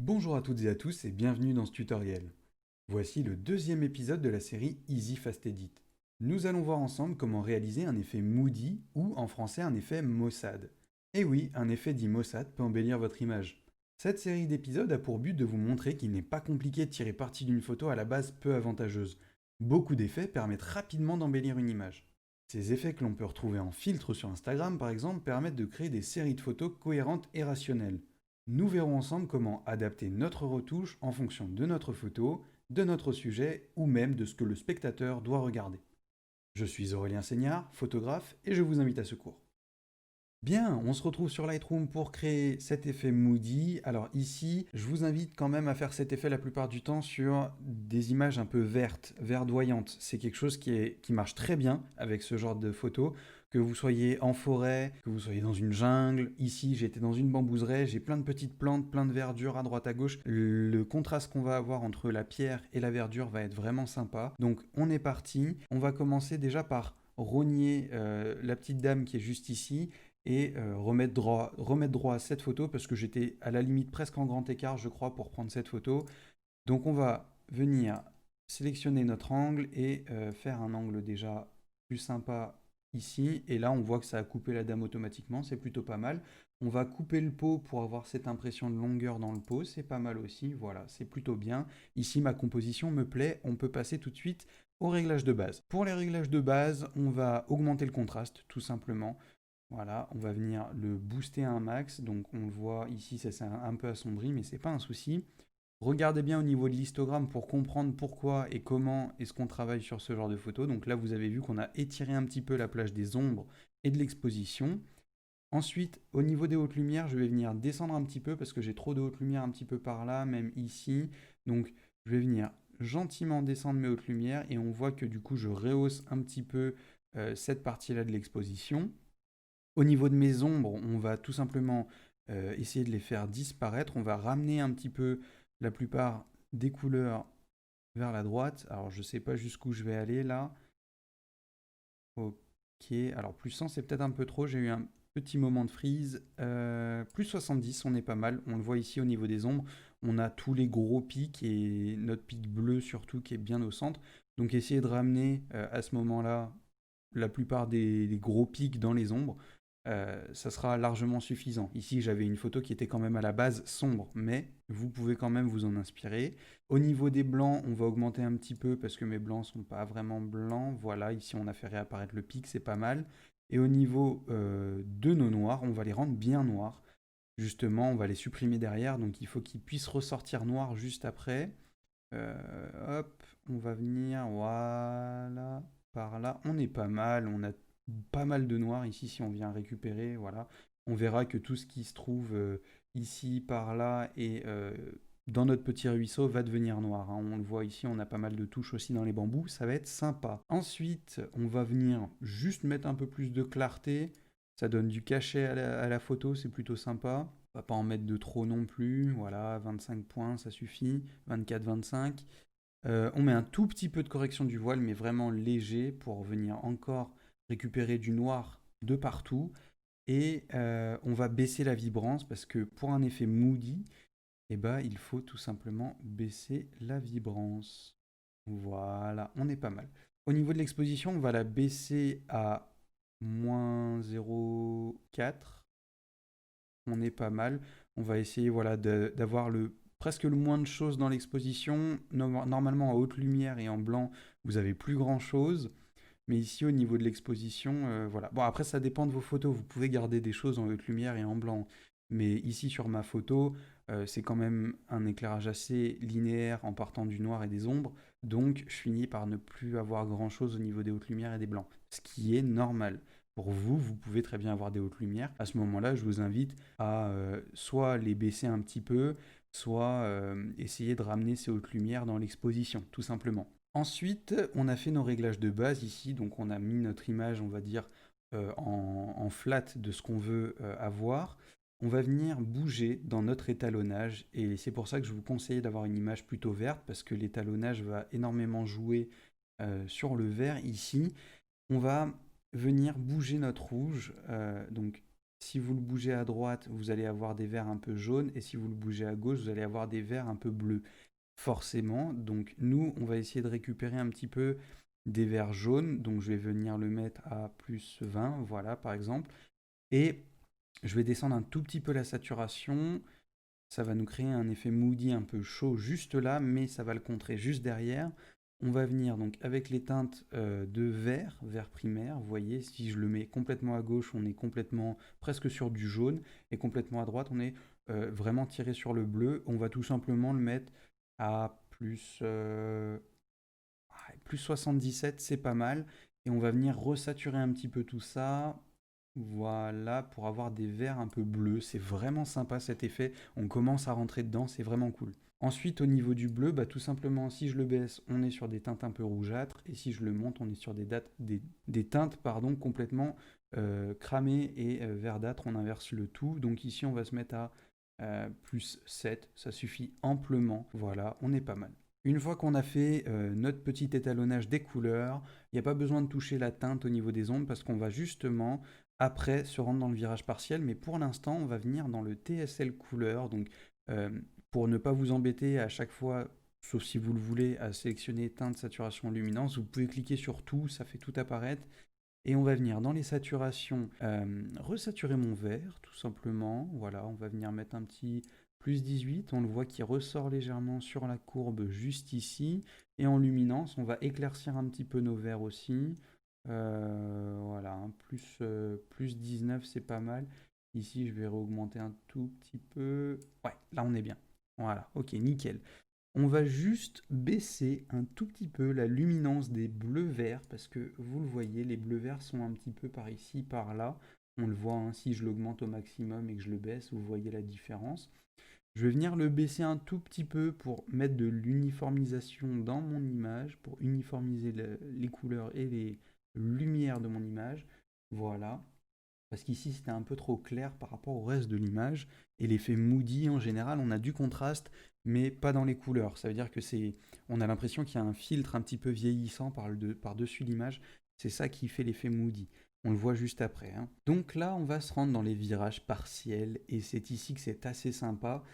Bonjour à toutes et à tous et bienvenue dans ce tutoriel. Voici le deuxième épisode de la série Easy Fast Edit. Nous allons voir ensemble comment réaliser un effet Moody ou en français un effet maussade. Et oui, un effet dit maussade peut embellir votre image. Cette série d'épisodes a pour but de vous montrer qu'il n'est pas compliqué de tirer parti d'une photo à la base peu avantageuse. Beaucoup d'effets permettent rapidement d'embellir une image. Ces effets que l'on peut retrouver en filtre sur Instagram par exemple permettent de créer des séries de photos cohérentes et rationnelles. Nous verrons ensemble comment adapter notre retouche en fonction de notre photo, de notre sujet ou même de ce que le spectateur doit regarder. Je suis Aurélien Seignard, photographe, et je vous invite à ce cours. Bien, on se retrouve sur Lightroom pour créer cet effet Moody. Alors ici, je vous invite quand même à faire cet effet la plupart du temps sur des images un peu vertes, verdoyantes. C'est quelque chose qui marche très bien avec ce genre de photos. Que vous soyez en forêt, que vous soyez dans une jungle. Ici, j'étais dans une bambouseraie, j'ai plein de petites plantes, plein de verdure à droite à gauche. Le contraste qu'on va avoir entre la pierre et la verdure va être vraiment sympa. Donc on est parti. On va commencer déjà par rogner la petite dame qui est juste ici et remettre droit à cette photo parce que j'étais à la limite presque en grand écart, je crois, pour prendre cette photo. Donc on va venir sélectionner notre angle et faire un angle déjà plus sympa ici. Et là, on voit que ça a coupé la dame automatiquement, c'est plutôt pas mal. On va couper le pot pour avoir cette impression de longueur dans le pot, c'est pas mal aussi, voilà, c'est plutôt bien. Ici, ma composition me plaît, on peut passer tout de suite aux réglages de base. Pour les réglages de base, on va augmenter le contraste, tout simplement. Voilà, on va venir le booster à un max. Donc on le voit ici, ça c'est un peu assombri, mais c'est pas un souci. Regardez bien au niveau de l'histogramme pour comprendre pourquoi et comment est-ce qu'on travaille sur ce genre de photo. Donc là, vous avez vu qu'on a étiré un petit peu la plage des ombres et de l'exposition. Ensuite, au niveau des hautes lumières, je vais venir descendre un petit peu parce que j'ai trop de hautes lumières un petit peu par là, même ici. Donc je vais venir gentiment descendre mes hautes lumières et on voit que du coup, je rehausse un petit peu cette partie-là de l'exposition. Au niveau de mes ombres, on va tout simplement essayer de les faire disparaître. On va ramener un petit peu la plupart des couleurs vers la droite. Alors je ne sais pas jusqu'où je vais aller là. Ok, alors plus 100 c'est peut-être un peu trop. J'ai eu un petit moment de freeze. Plus 70, on est pas mal. On le voit ici au niveau des ombres. On a tous les gros pics et notre pic bleu surtout qui est bien au centre. Donc essayez de ramener à ce moment-là la plupart des gros pics dans les ombres, ça sera largement suffisant. Ici, j'avais une photo qui était quand même à la base sombre, mais vous pouvez quand même vous en inspirer. Au niveau des blancs, on va augmenter un petit peu parce que mes blancs sont pas vraiment blancs. Voilà, ici on a fait réapparaître le pic, c'est pas mal. Et au niveau de nos noirs, on va les rendre bien noirs. Justement, on va les supprimer derrière, donc il faut qu'ils puissent ressortir noirs juste après. Hop, on va venir, voilà, par là. On est pas mal, on a pas mal de noir ici si on vient récupérer, voilà. On verra que tout ce qui se trouve ici, par là et dans notre petit ruisseau va devenir noir, hein. On le voit ici, on a pas mal de touches aussi dans les bambous, ça va être sympa. Ensuite, on va venir juste mettre un peu plus de clarté. Ça donne du cachet à la photo, c'est plutôt sympa. On va pas en mettre de trop non plus. Voilà, 25 points, ça suffit. 24, 25. On met un tout petit peu de correction du voile, mais vraiment léger pour venir encore récupérer du noir de partout. Et on va baisser la vibrance parce que pour un effet moody, eh ben, il faut tout simplement baisser la vibrance. Voilà, on est pas mal. Au niveau de l'exposition, on va la baisser à moins 0,4. On est pas mal. On va essayer voilà, d'avoir presque le moins de choses dans l'exposition. Normalement, en haute lumière et en blanc, vous avez plus grand chose. Mais ici, au niveau de l'exposition, voilà. Bon, après, ça dépend de vos photos. Vous pouvez garder des choses en haute lumière et en blanc. Mais ici, sur ma photo, c'est quand même un éclairage assez linéaire en partant du noir et des ombres. Donc, je finis par ne plus avoir grand-chose au niveau des hautes lumières et des blancs. Ce qui est normal. Pour vous, vous pouvez très bien avoir des hautes lumières. À ce moment-là, je vous invite à soit les baisser un petit peu, soit essayer de ramener ces hautes lumières dans l'exposition, tout simplement. Ensuite, on a fait nos réglages de base ici, donc on a mis notre image, on va dire, en flat de ce qu'on veut avoir. On va venir bouger dans notre étalonnage et c'est pour ça que je vous conseille d'avoir une image plutôt verte parce que l'étalonnage va énormément jouer sur le vert ici. On va venir bouger notre rouge, donc Si vous le bougez à droite, vous allez avoir des verts un peu jaunes, et si vous le bougez à gauche, vous allez avoir des verts un peu bleus. Forcément, donc nous, on va essayer de récupérer un petit peu des verts jaunes, donc je vais venir le mettre à plus 20, voilà, par exemple, et je vais descendre un tout petit peu la saturation. Ça va nous créer un effet moody un peu chaud juste là, mais ça va le contrer juste derrière. On va venir donc avec les teintes de vert, vert primaire. Vous voyez, si je le mets complètement à gauche, on est complètement presque sur du jaune, et complètement à droite, on est vraiment tiré sur le bleu. On va tout simplement le mettre à plus 77, c'est pas mal. Et on va venir resaturer un petit peu tout ça. Voilà, pour avoir des verts un peu bleus. C'est vraiment sympa cet effet. On commence à rentrer dedans, c'est vraiment cool. Ensuite, au niveau du bleu, bah, tout simplement, si je le baisse, on est sur des teintes un peu rougeâtres. Et si je le monte, on est sur des teintes pardon, complètement cramées et verdâtres. On inverse le tout. Donc ici, on va se mettre à plus 7. Ça suffit amplement. Voilà, on est pas mal. Une fois qu'on a fait notre petit étalonnage des couleurs, il n'y a pas besoin de toucher la teinte au niveau des ombres parce qu'on va justement après se rendre dans le virage partiel. Mais pour l'instant, on va venir dans le TSL couleur. Donc euh, pour ne pas vous embêter à chaque fois, sauf si vous le voulez, à sélectionner teinte, saturation, luminance, vous pouvez cliquer sur tout, ça fait tout apparaître. Et on va venir dans les saturations, resaturer mon vert, tout simplement. Voilà, on va venir mettre un petit plus 18. On le voit qui ressort légèrement sur la courbe juste ici. Et en luminance, on va éclaircir un petit peu nos verts aussi. Voilà, plus 19, c'est pas mal. Ici, je vais réaugmenter un tout petit peu. Ouais, là, on est bien. Voilà, ok, nickel. On va juste baisser un tout petit peu la luminance des bleus-verts parce que vous le voyez, les bleus-verts sont un petit peu par ici, par là. On le voit, hein, si je l'augmente au maximum et que je le baisse, vous voyez la différence. Je vais venir le baisser un tout petit peu pour mettre de l'uniformisation dans mon image, pour uniformiser les couleurs et les lumières de mon image. Voilà. Parce qu'ici, c'était un peu trop clair par rapport au reste de l'image. Et l'effet moody, en général, on a du contraste, mais pas dans les couleurs. Ça veut dire que on a l'impression qu'il y a un filtre un petit peu vieillissant par-dessus l'image. C'est ça qui fait l'effet moody. On le voit juste après, hein. Donc là, on va se rendre dans les virages partiels. Et c'est ici que c'est assez sympa.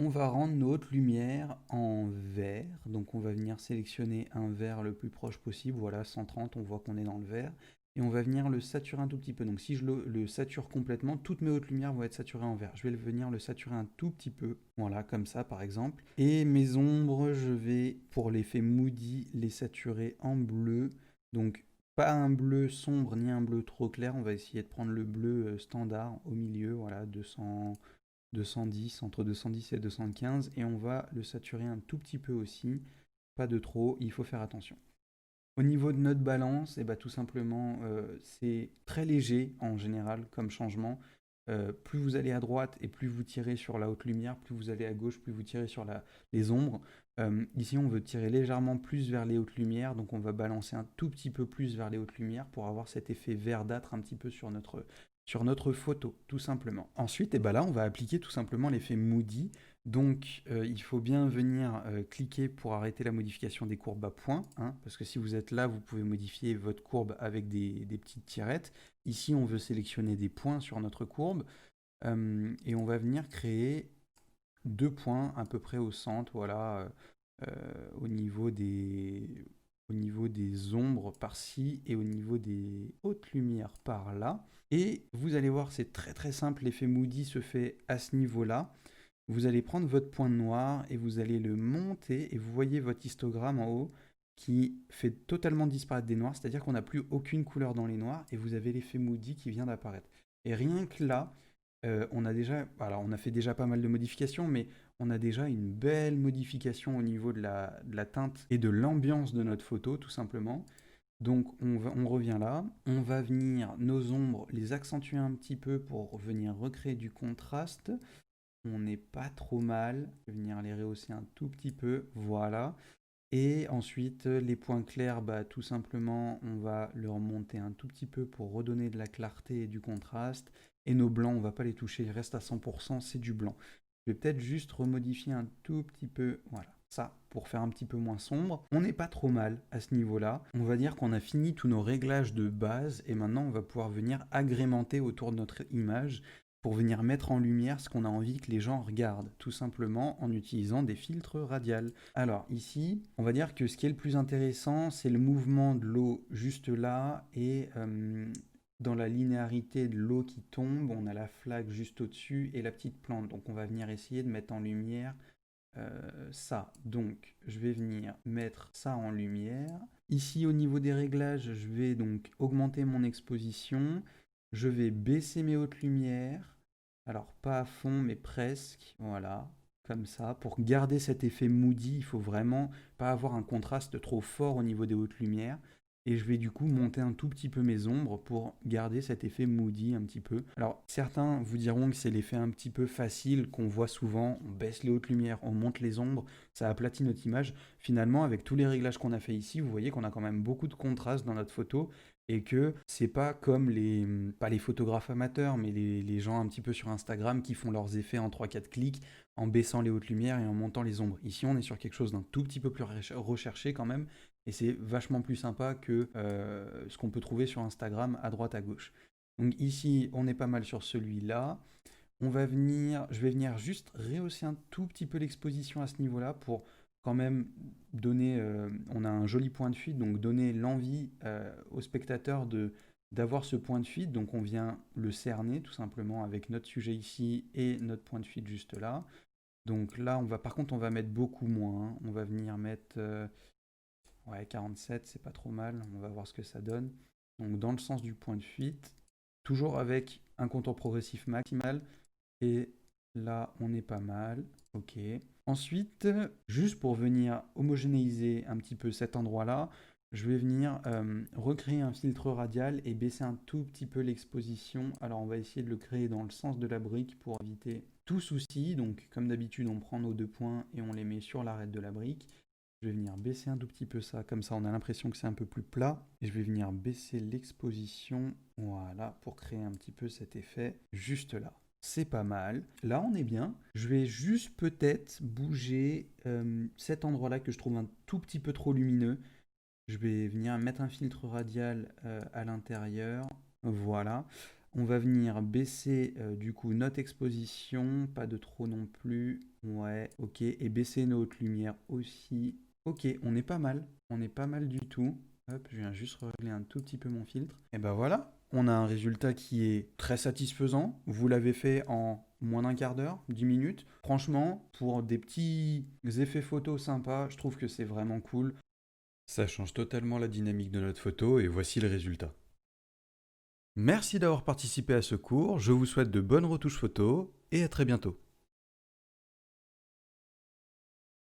On va rendre notre lumière en vert. Donc on va venir sélectionner un vert le plus proche possible. Voilà, 130, on voit qu'on est dans le vert. Et on va venir le saturer un tout petit peu. Donc si je le sature complètement, toutes mes hautes lumières vont être saturées en vert. Je vais venir le saturer un tout petit peu. Voilà, comme ça par exemple. Et mes ombres, je vais, pour l'effet moody, les saturer en bleu. Donc pas un bleu sombre ni un bleu trop clair. On va essayer de prendre le bleu standard au milieu. Voilà, 210, entre 210 et 215, et on va le saturer un tout petit peu aussi, pas de trop, il faut faire attention. Au niveau de notre balance, et bah, tout simplement, c'est très léger en général comme changement. Plus vous allez à droite et plus vous tirez sur la haute lumière, plus vous allez à gauche, plus vous tirez sur les ombres. Ici, on veut tirer légèrement plus vers les hautes lumières, donc on va balancer un tout petit peu plus vers les hautes lumières pour avoir cet effet verdâtre un petit peu sur notre photo, tout simplement. Ensuite, et ben là, on va appliquer tout simplement l'effet Moody. Donc, il faut bien venir cliquer pour arrêter la modification des courbes à points, hein, parce que si vous êtes là, vous pouvez modifier votre courbe avec des petites tirettes. Ici, on veut sélectionner des points sur notre courbe, et on va venir créer 2 points à peu près au centre, voilà, au niveau des ombres par-ci et au niveau des hautes lumières par-là. Et vous allez voir, c'est très très simple, l'effet Moody se fait à ce niveau-là. Vous allez prendre votre point noir et vous allez le monter et vous voyez votre histogramme en haut qui fait totalement disparaître des noirs, c'est-à-dire qu'on n'a plus aucune couleur dans les noirs et vous avez l'effet Moody qui vient d'apparaître. Et rien que là, on a fait déjà pas mal de modifications, mais on a déjà une belle modification au niveau de la teinte et de l'ambiance de notre photo, tout simplement. Donc on revient là, on va venir nos ombres les accentuer un petit peu pour venir recréer du contraste. On n'est pas trop mal. Je vais venir les rehausser un tout petit peu. Voilà. Et ensuite, les points clairs, bah, tout simplement, on va leur monter un tout petit peu pour redonner de la clarté et du contraste. Et nos blancs, on va pas les toucher, ils restent à 100%, c'est du blanc. Je vais peut-être juste remodifier un tout petit peu. Voilà. ça, pour faire un petit peu moins sombre. On n'est pas trop mal à ce niveau-là. On va dire qu'on a fini tous nos réglages de base et maintenant on va pouvoir venir agrémenter autour de notre image pour venir mettre en lumière ce qu'on a envie que les gens regardent, tout simplement en utilisant des filtres radials. Alors ici, on va dire que ce qui est le plus intéressant, c'est le mouvement de l'eau juste là et dans la linéarité de l'eau qui tombe, on a la flaque juste au-dessus et la petite plante. Donc on va venir essayer de mettre en lumière ça. Donc je vais venir mettre ça en lumière. Ici au niveau des réglages, je vais donc augmenter mon exposition. Je vais baisser mes hautes lumières. Alors pas à fond mais presque. Voilà. Comme ça. Pour garder cet effet moody, il faut vraiment pas avoir un contraste trop fort au niveau des hautes lumières. Et je vais du coup monter un tout petit peu mes ombres pour garder cet effet moody un petit peu. Alors certains vous diront que c'est l'effet un petit peu facile qu'on voit souvent. On baisse les hautes lumières, on monte les ombres, ça aplatit notre image. Finalement, avec tous les réglages qu'on a fait ici, vous voyez qu'on a quand même beaucoup de contraste dans notre photo et que c'est pas comme pas les photographes amateurs, mais les gens un petit peu sur Instagram qui font leurs effets en 3-4 clics en baissant les hautes lumières et en montant les ombres. Ici, on est sur quelque chose d'un tout petit peu plus recherché quand même. Et c'est vachement plus sympa que ce qu'on peut trouver sur Instagram à droite à gauche. Donc ici, on est pas mal sur celui-là. Je vais venir juste rehausser un tout petit peu l'exposition à ce niveau-là pour quand même donner, on a un joli point de fuite, donc donner l'envie au spectateur d'avoir ce point de fuite. Donc on vient le cerner tout simplement avec notre sujet ici et notre point de fuite juste là. Donc là, par contre, on va mettre beaucoup moins, hein. On va venir mettre... ouais, 47, c'est pas trop mal. On va voir ce que ça donne. Donc, dans le sens du point de fuite, toujours avec un contour progressif maximal. Et là, on est pas mal. Ok. Ensuite, juste pour venir homogénéiser un petit peu cet endroit-là, je vais venir recréer un filtre radial et baisser un tout petit peu l'exposition. Alors, on va essayer de le créer dans le sens de la brique pour éviter tout souci. Donc, comme d'habitude, on prend nos deux points et on les met sur l'arête de la brique. Je vais venir baisser un tout petit peu ça, comme ça on a l'impression que c'est un peu plus plat. Et je vais venir baisser l'exposition, voilà, pour créer un petit peu cet effet juste là. C'est pas mal. Là on est bien. Je vais juste peut-être bouger cet endroit-là que je trouve un tout petit peu trop lumineux. Je vais venir mettre un filtre radial à l'intérieur. Voilà. On va venir baisser du coup notre exposition, pas de trop non plus. Ouais, ok. Et baisser nos hautes lumières aussi. Ok, on est pas mal. On est pas mal du tout. Hop, je viens juste régler un tout petit peu mon filtre. Et ben voilà, on a un résultat qui est très satisfaisant. Vous l'avez fait en moins d'un quart d'heure, 10 minutes. Franchement, pour des petits effets photos sympas, je trouve que c'est vraiment cool. Ça change totalement la dynamique de notre photo et voici le résultat. Merci d'avoir participé à ce cours, je vous souhaite de bonnes retouches photos et à très bientôt.